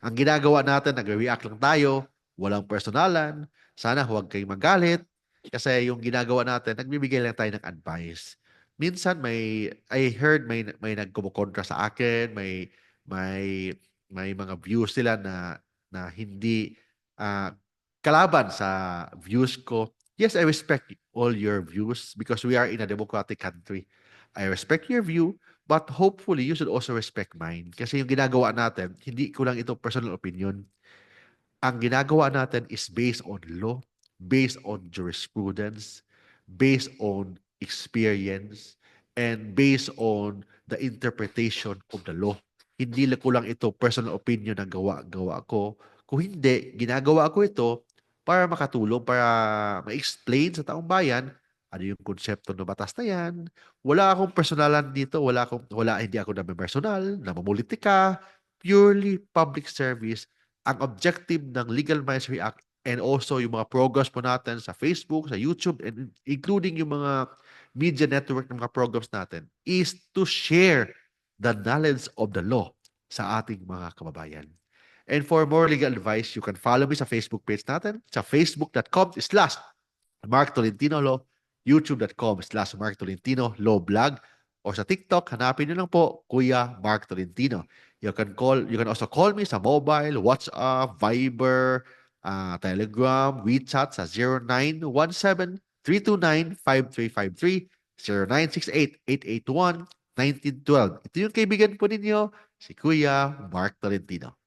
Ang ginagawa natin, nagre-react lang tayo, walang personalan. Sana huwag kayong magalit kasi yung ginagawa natin, nagbibigay lang tayo ng advice. Minsan I heard may nagkumokontra sa akin, may may mga views sila na hindi ah, kalaban sa views ko. Yes, I respect all your views because we are in a democratic country. I respect your view, but hopefully you should also respect mine. Kasi yung ginagawa natin, hindi ko lang ito personal opinion. Ang ginagawa natin is based on law, based on jurisprudence, based on experience, and based on the interpretation of the law. Hindi lang ko lang ito personal opinion na gawa-gawa ko. Kung hindi, ginagawa ko ito para makatulong, para ma-explain sa taong bayan ano yung konsepto ng batas na yan. Wala akong personalan dito, hindi ako personal, namumulitika, purely public service ang objective ng Legal Minds React and also yung mga programs po natin sa Facebook, sa YouTube, and including yung mga media network ng mga programs natin is to share the knowledge of the law sa ating mga kababayan. And for more legal advice, you can follow me sa Facebook page natin sa facebook.com/Mark Tolentino Law, youtube.com/Mark Tolentino Law Blog, or sa TikTok, hanapin nyo lang po, Kuya Mark Tolentino. You can also call me sa mobile, WhatsApp, Viber, Telegram, WeChat sa 0917-329-5353, 0968-881-1912. Ito yung kaibigan po ninyo, si Kuya Mark Tolentino.